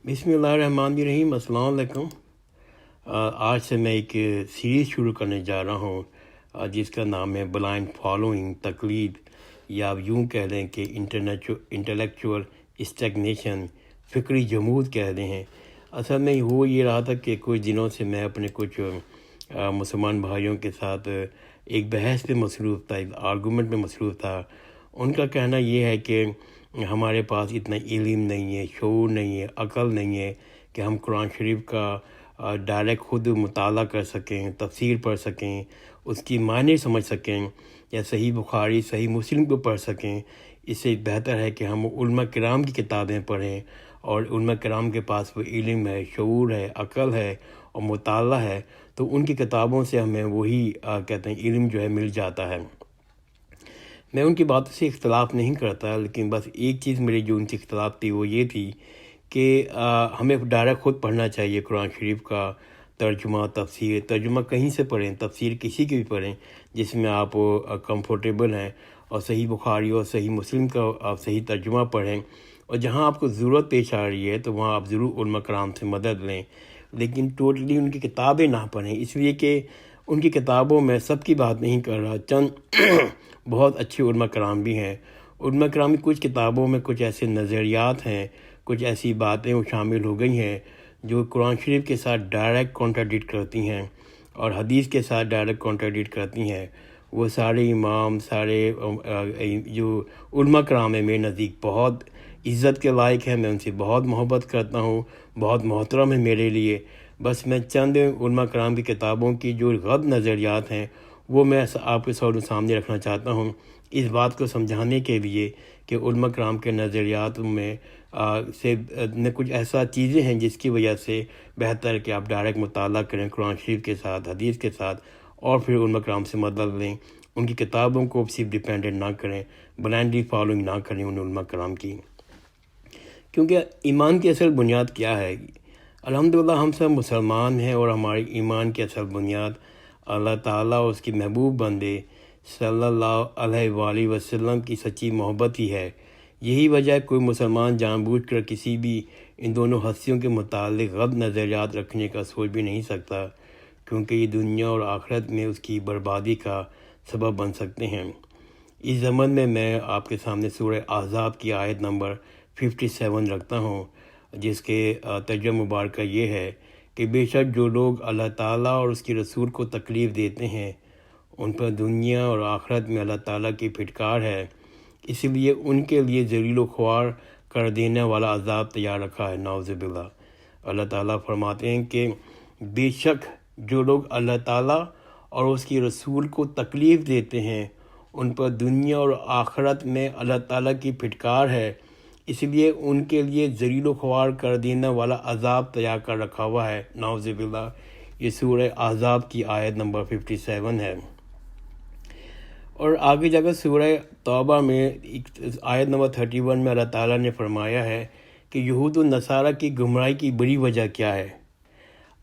بسم اللہ الرحمن الرحیم۔ السلام علیکم۔ آج سے میں ایک سیریز شروع کرنے جا رہا ہوں جس کا نام ہے بلائنڈ فالوئنگ، تقلید، یا آپ یوں کہہ لیں کہ انٹلیکچوئل اسٹیگنیشن، فکری جمود کہہ رہے ہیں۔ اصل میں ہو یہ رہا تھا کہ کچھ دنوں سے میں اپنے کچھ مسلمان بھائیوں کے ساتھ ایک بحث پہ مصروف تھا، ایک آرگومنٹ میں مصروف تھا۔ ان کا کہنا یہ ہے کہ ہمارے پاس اتنا علم نہیں ہے، شعور نہیں ہے، عقل نہیں ہے کہ ہم قرآن شریف کا ڈائریکٹ خود مطالعہ کر سکیں، تفسیر پڑھ سکیں، اس کی معنی سمجھ سکیں، یا صحیح بخاری، صحیح مسلم کو پڑھ سکیں۔ اس سے بہتر ہے کہ ہم علماء کرام کی کتابیں پڑھیں، اور علماء کرام کے پاس وہ علم ہے، شعور ہے، عقل ہے اور مطالعہ ہے، تو ان کی کتابوں سے ہمیں وہی کہتے ہیں علم جو ہے مل جاتا ہے۔ میں ان کی باتوں سے اختلاف نہیں کرتا، لیکن بس ایک چیز میری جو ان سے اختلاف تھی وہ یہ تھی کہ ہمیں ڈائریکٹ خود پڑھنا چاہیے قرآن شریف کا ترجمہ، تفسیر۔ ترجمہ کہیں سے پڑھیں، تفسیر کسی کی بھی پڑھیں جس میں آپ کمفرٹیبل ہیں، اور صحیح بخاری اور صحیح مسلم کا آپ صحیح ترجمہ پڑھیں، اور جہاں آپ کو ضرورت پیش آ رہی ہے تو وہاں آپ ضرور علماء کرام سے مدد لیں، لیکن ٹوٹلی ان کی کتابیں نہ پڑھیں، اس لیے کہ ان کی کتابوں میں سب کی بات نہیں کر رہا، چند بہت اچھے علماء کرام بھی ہیں۔ علماء کرام کی کچھ کتابوں میں کچھ ایسے نظریات ہیں، کچھ ایسی باتیں وہ شامل ہو گئی ہیں جو قرآن شریف کے ساتھ ڈائریکٹ کانٹراڈکٹ کرتی ہیں اور حدیث کے ساتھ ڈائریکٹ کانٹراڈکٹ کرتی ہیں۔ وہ سارے امام، سارے جو علماء کرام ہیں، میرے نزدیک بہت عزت کے لائق ہیں، میں ان سے بہت محبت کرتا ہوں، بہت محترم ہے میرے لیے۔ بس میں چند علماء کرام کی کتابوں کی جو غلط نظریات ہیں وہ میں آپ کے سامنے رکھنا چاہتا ہوں، اس بات کو سمجھانے کے لیے کہ علماء کرام کے نظریات میں کچھ ایسا چیزیں ہیں جس کی وجہ سے بہتر ہے کہ آپ ڈائریکٹ مطالعہ کریں قرآن شریف کے ساتھ، حدیث کے ساتھ، اور پھر علماء کرام سے مدد لیں، ان کی کتابوں کو صرف ڈیپینڈنٹ نہ کریں، بلائنڈلی فالوئنگ نہ کریں ان علماء کرام کی۔ کیونکہ ایمان کی اصل بنیاد کیا ہے؟ الحمدللہ ہم سب مسلمان ہیں، اور ہماری ایمان کی اصل بنیاد اللہ تعالیٰ اور اس کی محبوب بندے صلی اللہ علیہ وآلہ وسلم کی سچی محبت ہی ہے۔ یہی وجہ ہے کوئی مسلمان جان بوجھ کر کسی بھی ان دونوں ہستیوں کے متعلق غلط نظریات رکھنے کا سوچ بھی نہیں سکتا، کیونکہ یہ دنیا اور آخرت میں اس کی بربادی کا سبب بن سکتے ہیں۔ اس ضمن میں میں آپ کے سامنے سورہ احزاب کی آیت نمبر 57 رکھتا ہوں، جس کے ترجمہ مبارکہ یہ ہے کہ بے شک جو لوگ اللہ تعالیٰ اور اس کے رسول کو تکلیف دیتے ہیں ان پر دنیا اور آخرت میں اللہ تعالیٰ کی پھٹکار ہے، اس لیے ان کے لیے ذلیل و خوار کر دینے والا عذاب تیار رکھا ہے، نعوذ باللہ۔ اللہ تعالیٰ فرماتے ہیں کہ بے شک جو لوگ اللہ تعالیٰ اور اس کے رسول کو تکلیف دیتے ہیں ان پر دنیا اور آخرت میں اللہ تعالیٰ کی پھٹکار ہے، اس لیے ان کے لیے ذلیل و خوار کر دینے والا عذاب تیار کر رکھا ہوا ہے، نعوذ باللہ۔ یہ سورہ احزاب کی آیت نمبر 57 ہے۔ اور آگے جا کر سورہ توبہ میں آیت نمبر 31 میں اللہ تعالیٰ نے فرمایا ہے کہ یہود و نصارہ کی گمراہی کی بڑی وجہ کیا ہے۔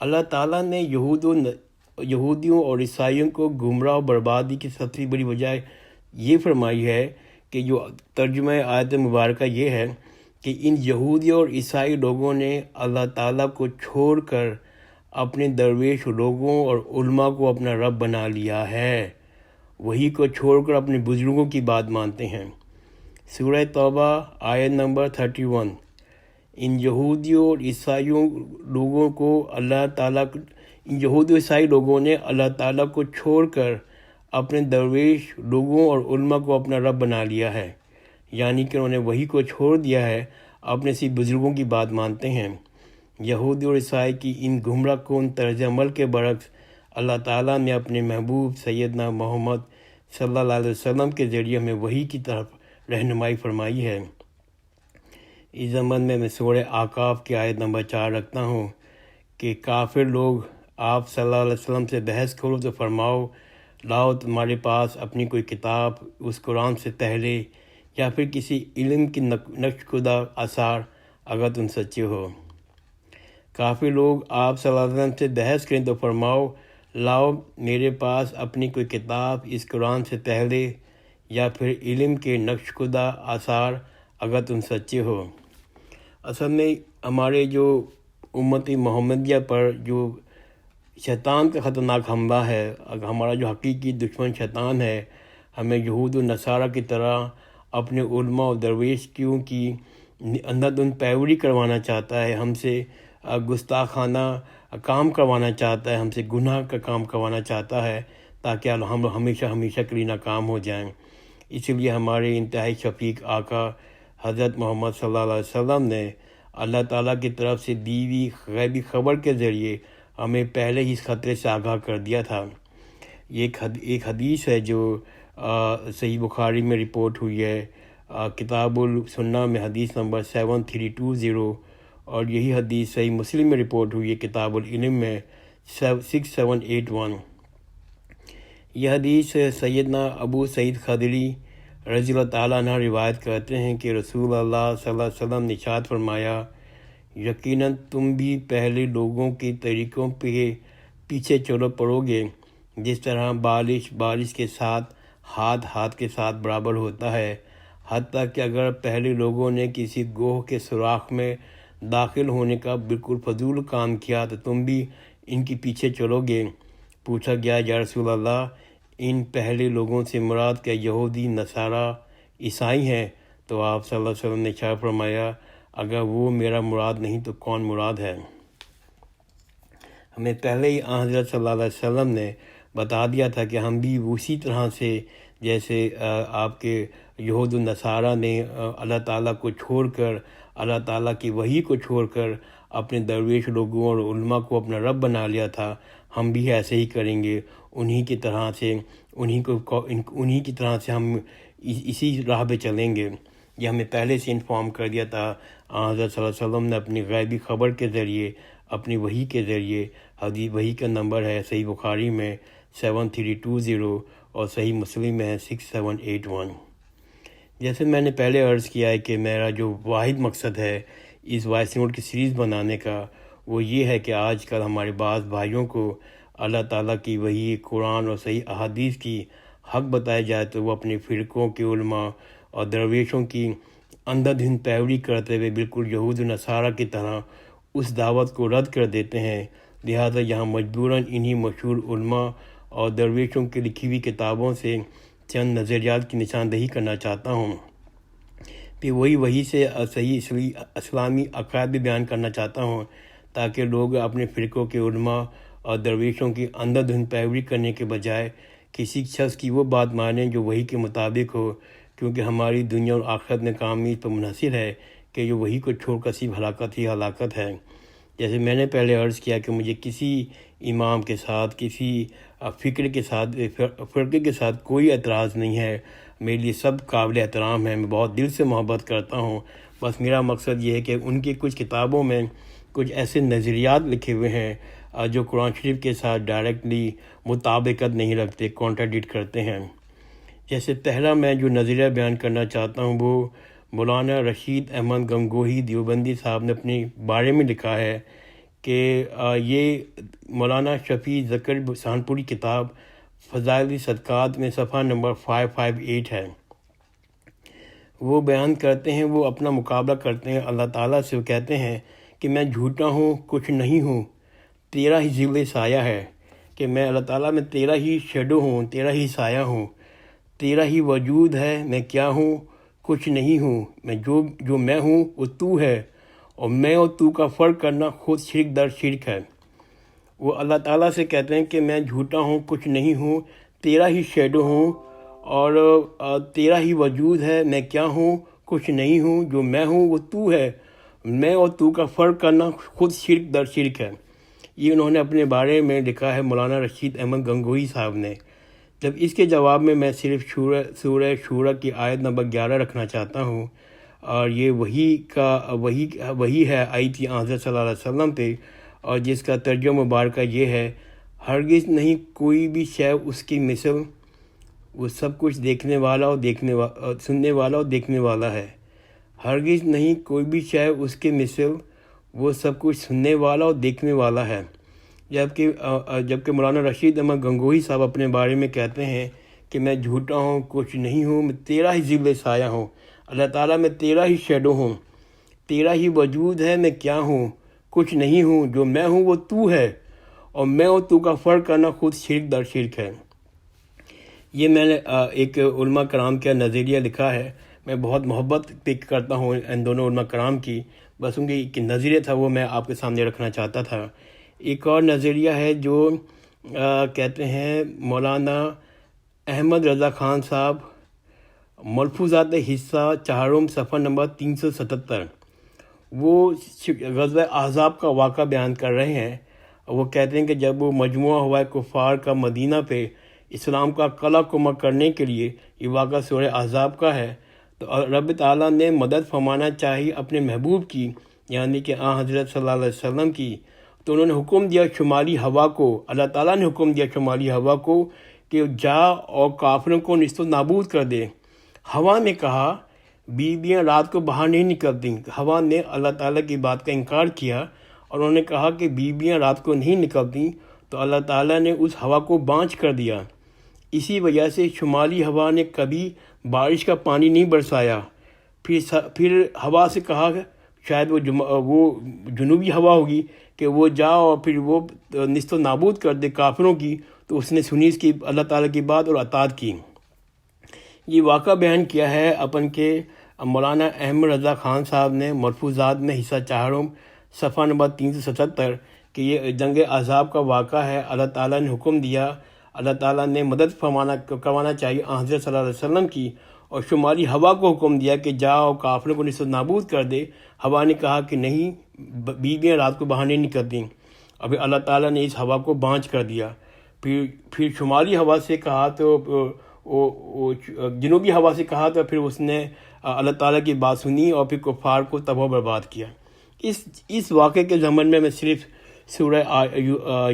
اللہ تعالیٰ نے یہودیوں اور عیسائیوں کو گمراہ و بربادی کی سب سے بڑی وجہ یہ فرمائی ہے کہ جو ترجمہ آیت مبارکہ یہ ہے کہ ان یہودی اور عیسائی لوگوں نے اللہ تعالیٰ کو چھوڑ کر اپنے درویش لوگوں اور علماء کو اپنا رب بنا لیا ہے، وہی کو چھوڑ کر اپنے بزرگوں کی بات مانتے ہیں۔ سورہ توبہ آیت نمبر 31۔ ان یہودیوں اور عیسائیوں لوگوں کو ان یہودی و عیسائی لوگوں نے اللہ تعالیٰ کو چھوڑ کر اپنے درویش لوگوں اور علماء کو اپنا رب بنا لیا ہے، یعنی کہ انہوں نے وہی کو چھوڑ دیا ہے، اپنے سی بزرگوں کی بات مانتے ہیں۔ یہودی اور عیسائی کی ان گمراہ کن طرز عمل کے برعکس اللہ تعالیٰ نے اپنے محبوب سیدنا محمد صلی اللہ علیہ وسلم کے ذریعے ہمیں وحی کی طرف رہنمائی فرمائی ہے۔ اس ضمن میں سورہ اعقاف کی آیت نمبر 4 رکھتا ہوں کہ کافر لوگ آپ صلی اللہ علیہ وسلم سے بحث کرو تو فرماؤ لاؤ تمہارے پاس اپنی کوئی کتاب اس قرآن سے پہلے یا پھر کسی علم کی نقش کردہ آثار اگر تم سچے ہو۔ کافر لوگ آپ صلی اللہ علیہ وسلم سے بحث کریں تو فرماؤ لاؤ میرے پاس اپنی کوئی کتاب اس قرآن سے پہلے یا پھر علم کے نقش کردہ آثار اگر تم سچے ہو۔ اصل میں ہمارے جو امت محمدیہ پر جو شیطان کا خطرناک حملہ ہے، اگر ہمارا جو حقیقی دشمن شیطان ہے ہمیں یہود و نصارہ کی طرح اپنے علماء و درویشیوں کی اندھادھند پیروی کروانا چاہتا ہے، ہم سے گستاخانہ کام کروانا چاہتا ہے، ہم سے گناہ کا کام کروانا چاہتا ہے تاکہ ہم ہمیشہ ہمیشہ کے لیے ناکام ہو جائیں۔ اسی لیے ہمارے انتہائی شفیق آقا حضرت محمد صلی اللہ علیہ وسلم نے اللہ تعالیٰ کی طرف سے دی ہوئی غیبی خبر کے ذریعے ہمیں پہلے ہی اس خطرے سے آگاہ کر دیا تھا۔ یہ ایک حدیث ہے جو صحیح بخاری میں رپورٹ ہوئی ہے، کتاب السنہ میں حدیث نمبر 7320، اور یہی حدیث صحیح مسلم میں رپورٹ ہوئی ہے کتاب العلم میں 6781۔ یہ حدیث سیدنا ابو سعید خدری رضی اللہ تعالیٰ عنہ روایت کرتے ہیں کہ رسول اللہ صلی اللہ علیہ وسلم نے ارشاد فرمایا، یقیناً تم بھی پہلے لوگوں کے طریقوں پہ پیچھے چلو پڑو گے، جس طرح بارش کے ساتھ ہاتھ کے ساتھ برابر ہوتا ہے، حتیٰ کہ اگر پہلے لوگوں نے کسی گوہ کے سوراخ میں داخل ہونے کا بالکل فضول کام کیا تو تم بھی ان کے پیچھے چلو گے۔ پوچھا گیا، یا رسول اللہ، ان پہلے لوگوں سے مراد کیا یہودی، نصارہ، عیسائی ہیں؟ تو آپ صلی اللہ علیہ وسلم نے ارشاد فرمایا، اگر وہ میرا مراد نہیں تو کون مراد ہے؟ ہمیں پہلے ہی حضرت صلی اللہ علیہ وسلم نے بتا دیا تھا کہ ہم بھی اسی طرح سے جیسے آپ کے یہود و نصارہ نے اللہ تعالیٰ کو چھوڑ کر، اللہ تعالیٰ کی وحی کو چھوڑ کر اپنے درویش لوگوں اور علماء کو اپنا رب بنا لیا تھا، ہم بھی ایسے ہی کریں گے، انہی کی طرح سے ہم اسی راہ پہ چلیں گے۔ یہ ہمیں پہلے سے انفارم کر دیا تھا حضرت صلی اللہ علیہ وسلم نے اپنی غیبی خبر کے ذریعے، اپنی وحی کے ذریعے۔ حدیث وحی کا نمبر ہے صحیح بخاری میں 7320 اور صحیح مسلم میں ہے 6781۔ جیسے میں نے پہلے عرض کیا ہے کہ میرا جو واحد مقصد ہے اس وائس نوٹ کی سیریز بنانے کا، وہ یہ ہے کہ آج کل ہمارے بعض بھائیوں کو اللہ تعالیٰ کی وحی، قرآن اور صحیح احادیث کی حق بتایا جائے تو وہ اپنے فرقوں کے علماء اور درویشوں کی اندھادھند پیروی کرتے ہوئے بالکل یہود و نصارہ کی طرح اس دعوت کو رد کر دیتے ہیں۔ لہٰذا یہاں مجبوراً انہی مشہور علماء اور درویشوں کی لکھی ہوئی کتابوں سے چند نظریات کی نشاندہی کرنا چاہتا ہوں، پھر وہی سے صحیح اسلامی عقائد بھی بیان کرنا چاہتا ہوں تاکہ لوگ اپنے فرقوں کے علماء اور درویشوں کی اندھادھند پیروی کرنے کے بجائے کسی شخص کی وہ بات مانیں جو وحی کے مطابق ہو، کیونکہ ہماری دنیا اور آخرت میں کامیابی پر منحصر ہے کہ جو وحی کو چھوڑ کر صرف ہلاکت ہی ہلاکت ہے۔ جیسے میں نے پہلے عرض کیا کہ مجھے کسی امام کے ساتھ، کسی فرقے کے ساتھ کوئی اعتراض نہیں ہے، میرے لیے سب قابل احترام ہیں، میں بہت دل سے محبت کرتا ہوں۔ بس میرا مقصد یہ ہے کہ ان کی کچھ کتابوں میں کچھ ایسے نظریات لکھے ہوئے ہیں جو قرآن شریف کے ساتھ ڈائریکٹلی مطابقت نہیں رکھتے، کانٹراڈکٹ کرتے ہیں۔ جیسے پہلا میں جو نظریہ بیان کرنا چاہتا ہوں وہ مولانا رشید احمد گنگوہی دیوبندی صاحب نے اپنے بارے میں لکھا ہے کہ یہ مولانا شفیع ذکر سہانپوری کتاب فضائل صدقات میں صفحہ نمبر 558 ہے۔ وہ بیان کرتے ہیں، وہ اپنا مقابلہ کرتے ہیں اللہ تعالیٰ سے، وہ کہتے ہیں کہ میں جھوٹا ہوں، کچھ نہیں ہوں، تیرا ہی ظل سایہ ہے، کہ میں اللہ تعالیٰ میں تیرا ہی شیڈو ہوں، تیرا ہی سایہ ہوں، تیرا ہی وجود ہے، میں کیا ہوں، کچھ نہیں ہوں، میں جو میں ہوں وہ تو ہے، اور میں اور تو کا فرق کرنا خود شرک در شرک ہے۔ وہ اللہ تعالیٰ سے کہتے ہیں کہ میں جھوٹا ہوں، کچھ نہیں ہوں، تیرا ہی شیڈو ہوں اور تیرا ہی وجود ہے، میں کیا ہوں، کچھ نہیں ہوں، جو میں ہوں وہ تو ہے، میں اور تو کا فرق کرنا خود شرک در شرک ہے۔ یہ انہوں نے اپنے بارے میں لکھا ہے مولانا رشید احمد گنگوہی صاحب نے۔ جب اس کے جواب میں صرف سورہ شورى کی آیت نمبر 11 رکھنا چاہتا ہوں، اور یہ وہی ہے آئی تھی حضرت صلی اللہ علیہ وسلم پہ، اور جس کا ترجمہ مبارکہ یہ ہے، ہرگز نہیں کوئی بھی شے اس کی مثل، وہ سب کچھ سننے والا اور دیکھنے والا ہے۔ ہرگز نہیں کوئی بھی شے اس کے مثل، وہ سب کچھ سننے والا اور دیکھنے والا ہے۔ جبکہ مولانا رشید احمد گنگوہی صاحب اپنے بارے میں کہتے ہیں کہ میں جھوٹا ہوں، کچھ نہیں ہوں، میں تیرا ہی ظل سایہ ہوں، اللہ تعالیٰ میں تیرا ہی شیڈو ہوں، تیرا ہی وجود ہے میں کیا ہوں، کچھ نہیں ہوں، جو میں ہوں وہ تو ہے، اور میں اور تو کا فرق کرنا خود شرک در شرک ہے۔ یہ میں نے ایک علماء کرام کا نظریہ لکھا ہے۔ میں بہت محبت پک کرتا ہوں ان دونوں علماء کرام کی، بس ان کی ایک نظریہ تھا وہ میں آپ کے سامنے رکھنا چاہتا تھا۔ ایک اور نظریہ ہے جو کہتے ہیں مولانا احمد رضا خان صاحب، ملفوظات حصہ چہارم صفحہ نمبر 377، وہ غزوہ احزاب کا واقعہ بیان کر رہے ہیں۔ وہ کہتے ہیں کہ جب وہ مجموعہ ہوا کفار کا مدینہ پہ اسلام کا قلع کمر کرنے کے لیے، یہ واقعہ سورہ احزاب کا ہے، تو رب تعالیٰ نے مدد فرمانا چاہی اپنے محبوب کی، یعنی کہ حضرت صلی اللہ علیہ وسلم کی، تو انہوں نے حکم دیا شمالی ہوا کو، اللہ تعالیٰ نے حکم دیا شمالی ہوا کو کہ جا اور کافروں کو نیست و نابود کر دے۔ ہوا نے کہا بیویاں رات کو باہر نہیں نکلتی۔ ہوا نے اللہ تعالیٰ کی بات کا انکار کیا اور انہوں نے کہا کہ بیویاں رات کو نہیں نکلتی، تو اللہ تعالیٰ نے اس ہوا کو بانجھ کر دیا۔ اسی وجہ سے شمالی ہوا نے کبھی بارش کا پانی نہیں برسایا۔ پھر ہوا سے کہا، شاید وہ جنوبی ہوا ہوگی، کہ وہ جا اور پھر وہ نیست و نابود کر دے کافروں کی، تو اس نے سنی اس کی اللہ تعالیٰ کی بات اور اطاعت کی۔ یہ واقعہ بیان کیا ہے اپن کے مولانا احمد رضا خان صاحب نے ملفوظات میں حصہ چہارم صفحہ نمبر 377 کہ یہ جنگ احزاب کا واقعہ ہے۔ اللہ تعالیٰ نے حکم دیا، اللہ تعالیٰ نے مدد کروانا چاہیے حضرت صلی اللہ علیہ وسلم کی، اور شمالی ہوا کو حکم دیا کہ جاؤ کافروں کو نیست و نابود کر دے۔ ہوا نے کہا کہ نہیں، بیویاں رات کو باہر نہیں نکلتی۔ ابھی اللہ تعالیٰ نے اس ہوا کو بانجھ کر دیا۔ پھر شمالی ہوا سے کہا تو جنوبی ہوا سے کہا تو پھر اس نے اللہ تعالیٰ کی بات سنی اور پھر کفار کو تباہ و برباد کیا۔ اس واقعے کے ضمن میں صرف سورہ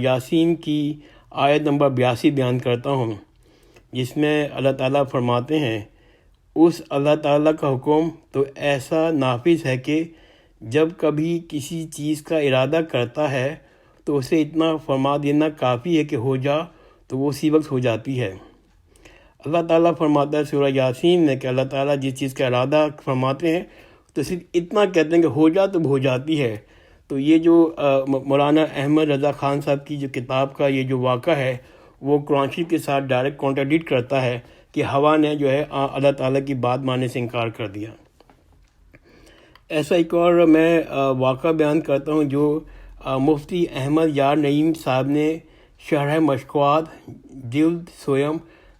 یاسین کی آیت نمبر 82 بیان کرتا ہوں، جس میں اللہ تعالیٰ فرماتے ہیں، اس اللہ تعالیٰ کا حکم تو ایسا نافذ ہے کہ جب کبھی کسی چیز کا ارادہ کرتا ہے تو اسے اتنا فرما دینا کافی ہے کہ ہو جا، تو وہ اسی وقت ہو جاتی ہے۔ اللہ تعالیٰ فرماتا ہے سورہ یاسین میں کہ اللہ تعالیٰ جس چیز کا ارادہ فرماتے ہیں تو صرف اتنا کہتے ہیں کہ ہو جا تو ہو جاتی ہے۔ تو یہ جو مولانا احمد رضا خان صاحب کی جو کتاب کا یہ جو واقعہ ہے، وہ قرآن شریف کے ساتھ ڈائریکٹ کانٹراڈکٹ کرتا ہے کہ ہوا نے جو ہے اللہ تعالیٰ کی بات ماننے سے انکار کر دیا۔ ایسا ایک اور میں واقعہ بیان کرتا ہوں جو مفتی احمد یار نعیم صاحب نے شرح مشکوات جلد سویم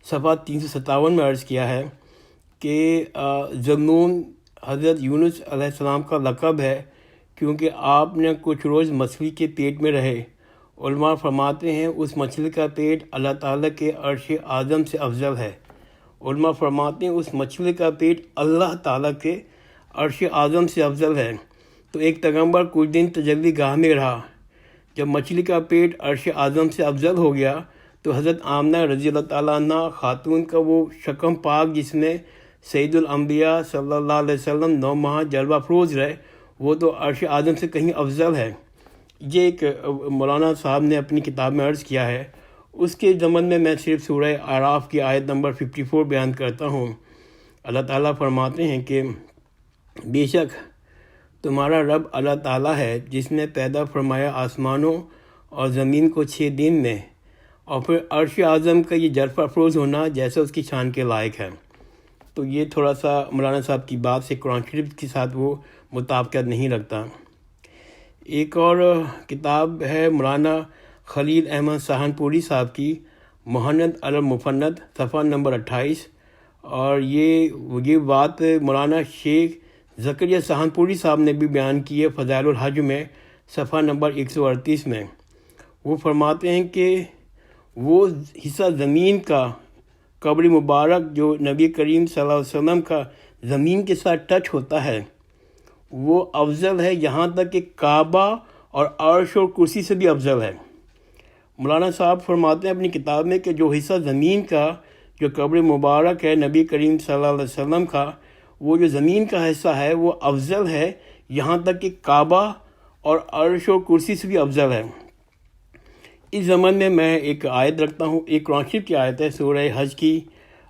صفحہ 357 میں عرض کیا ہے کہ ذنون حضرت یونس علیہ السلام کا لقب ہے، کیونکہ آپ نے کچھ روز مچھلی کے پیٹ میں رہے۔ علماء فرماتے ہیں اس مچھلی کا پیٹ اللہ تعالیٰ کے عرش اعظم سے افضل ہے۔ علماء فرماتے ہیں اس مچھلی کا پیٹ اللہ تعالیٰ کے عرش اعظم سے افضل ہے۔ تو ایک پیغمبر کچھ دن تجلی گاہ میں رہا۔ جب مچھلی کا پیٹ عرش اعظم سے افضل ہو گیا تو حضرت آمنہ رضی اللہ تعالیٰ عنہ خاتون کا وہ شکم پاک جس میں سید الانبیاء صلی اللہ علیہ وسلم 9 ماہ جلوہ افروز رہے، وہ تو عرش اعظم سے کہیں افضل ہے۔ یہ ایک مولانا صاحب نے اپنی کتاب میں عرض کیا ہے۔ اس کے ضمن میں صرف سورہ اعراف کی آیت نمبر 54 بیان کرتا ہوں۔ اللہ تعالیٰ فرماتے ہیں کہ بے شک تمہارا رب اللہ تعالیٰ ہے جس نے پیدا فرمایا آسمانوں اور زمین کو 6 دن میں، اور پھر عرش اعظم کا یہ جلوہ افروز ہونا جیسا اس کی شان کے لائق ہے۔ تو یہ تھوڑا سا مولانا صاحب کی بات سے قرآن شریف کے ساتھ وہ مطابقت نہیں رکھتا۔ ایک اور کتاب ہے مولانا خلیل احمد سہارنپوری صاحب کی مہند المفند صفحہ نمبر 28، اور یہ بات مولانا شیخ زکریا سہارنپوری صاحب نے بھی بیان کی ہے فضائل الحج میں صفحہ نمبر 138 میں۔ وہ فرماتے ہیں کہ وہ حصہ زمین کا قبر مبارک جو نبی کریم صلی اللہ علیہ وسلم کا زمین کے ساتھ ٹچ ہوتا ہے وہ افضل ہے، یہاں تک کہ کعبہ اور عرش اور کرسی سے بھی افضل ہے۔ مولانا صاحب فرماتے ہیں اپنی کتاب میں کہ جو حصہ زمین کا جو قبر مبارک ہے نبی کریم صلی اللہ علیہ وسلم کا، وہ جو زمین کا حصہ ہے وہ افضل ہے، یہاں تک کہ کعبہ اور عرش اور کرسی سے بھی افضل ہے۔ اس زمن میں ایک آیت رکھتا ہوں، ایک قرآن شریف کی آیت ہے سورہ حج کی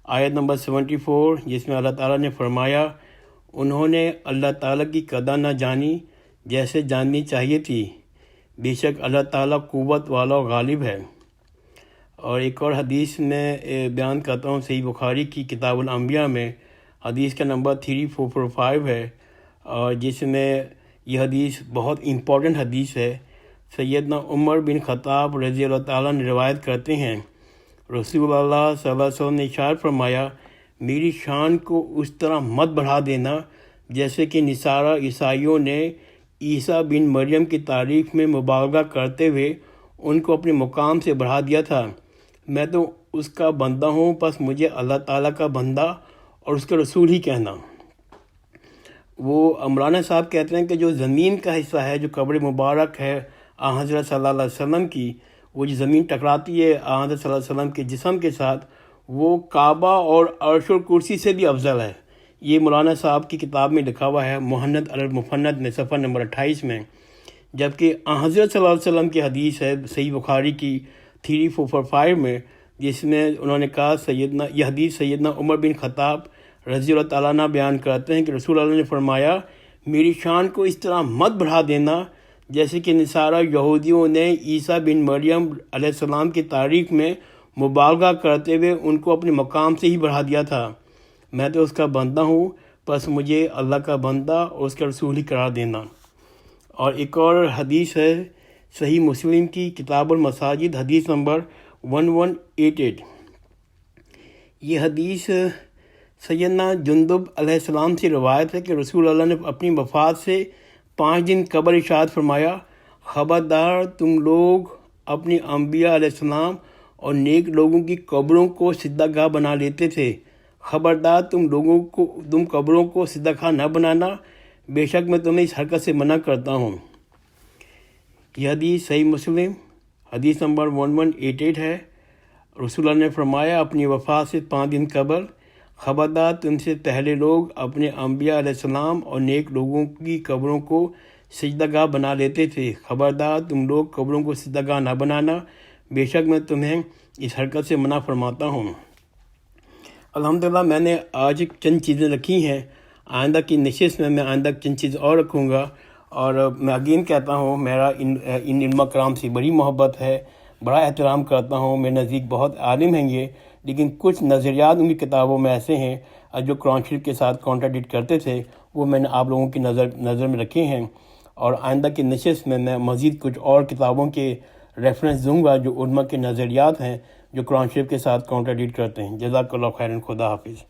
آیت نمبر 74، جس میں اللہ تعالیٰ نے فرمایا انہوں نے اللہ تعالیٰ کی قدر نہ جانی جیسے جاننی چاہیے تھی، بے شک اللہ تعالیٰ قوت والا و غالب ہے۔ اور ایک اور حدیث میں بیان کرتا ہوں، صحیح بخاری کی کتاب الانبیاء میں حدیث کا نمبر 3445 ہے، اور جس میں یہ حدیث بہت امپورٹنٹ حدیث ہے۔ سیدنا عمر بن خطاب رضی اللہ تعالیٰ نے روایت کرتے ہیں، رسول اللہ صلی اللہ علیہ وسلم نے ارشاد فرمایا، میری شان کو اس طرح مت بڑھا دینا جیسے کہ نصارہ عیسائیوں نے عیسیٰ بن مریم کی تعریف میں مبالغہ کرتے ہوئے ان کو اپنے مقام سے بڑھا دیا تھا۔ میں تو اس کا بندہ ہوں، بس مجھے اللہ تعالیٰ کا بندہ اور اس کا رسول ہی کہنا۔ وہ مولانا صاحب کہتے ہیں کہ جو زمین کا حصہ ہے، جو قبر مبارک ہے حضرت صلی اللہ علیہ وسلم کی، وہ جو زمین ٹکراتی ہے حضرت صلی اللہ علیہ وسلم کے جسم کے ساتھ، وہ کعبہ اور عرش و کرسی سے بھی افضل ہے۔ یہ مولانا صاحب کی کتاب میں لکھا ہوا ہے، مہند المفند میں صفحہ نمبر 28 میں۔ جبکہ حضرت صلی اللہ علیہ وسلم کی حدیث ہے صحیح بخاری کی 3445 میں، جس میں انہوں نے کہا، یہ حدیث سیدنا عمر بن خطاب رضی اللہ تعالیٰ عنہ بیان کرتے ہیں کہ رسول اللہ نے فرمایا، میری شان کو اس طرح مت بڑھا دینا جیسے کہ نصارہ یہودیوں نے عیسیٰ بن مریم علیہ السلام کی تعریف میں مبالغہ کرتے ہوئے ان کو اپنے مقام سے ہی بڑھا دیا تھا۔ میں تو اس کا بندہ ہوں، بس مجھے اللہ کا بندہ اور اس کا رسول ہی قرار دینا۔ اور ایک اور حدیث ہے صحیح مسلم کی کتاب المساجد، حدیث نمبر 1188۔ یہ حدیث سیدنا جندب علیہ السلام سے روایت ہے کہ رسول اللہ نے اپنی وفات سے 5 دن قبل ارشاد فرمایا، خبردار تم لوگ اپنی انبیاء علیہ السلام اور نیک لوگوں کی قبروں کو سجدہ گاہ بنا لیتے تھے، خبردار تم قبروں کو سجدہ گاہ نہ بنانا، بے شک میں تمہیں اس حرکت سے منع کرتا ہوں۔ یہ حدیث صحیح مسلم حدیث نمبر 1188 ہے۔ رسول اللہ نے فرمایا اپنی وفات سے 5 دن قبل، خبردار تم سے پہلے لوگ اپنے انبیاء علیہ السلام اور نیک لوگوں کی قبروں کو سجدہ گاہ بنا لیتے تھے، خبردار تم لوگ قبروں کو سجدہ گاہ نہ بنانا، بے شک میں تمہیں اس حرکت سے منع فرماتا ہوں۔ الحمدللہ میں نے آج چند چیزیں رکھی ہیں، آئندہ کی نشست میں آئندہ چند چیز اور رکھوں گا۔ اور میں اگین کہتا ہوں، میرا ان علماء کرام سے بڑی محبت ہے، بڑا احترام کرتا ہوں، میرے نزدیک بہت عالم ہیں یہ، لیکن کچھ نظریات ان کی کتابوں میں ایسے ہیں جو قرآن شریف کے ساتھ کانٹراڈکٹ کرتے تھے، وہ میں نے آپ لوگوں کی نظر میں رکھے ہیں۔ اور آئندہ کی نشست میں مزید کچھ اور کتابوں کے ریفرنس دوں گا جو علماء کے نظریات ہیں جو قرآن شریف کے ساتھ کانٹراڈکٹ کرتے ہیں۔ جزاک اللہ خیراً، خدا حافظ۔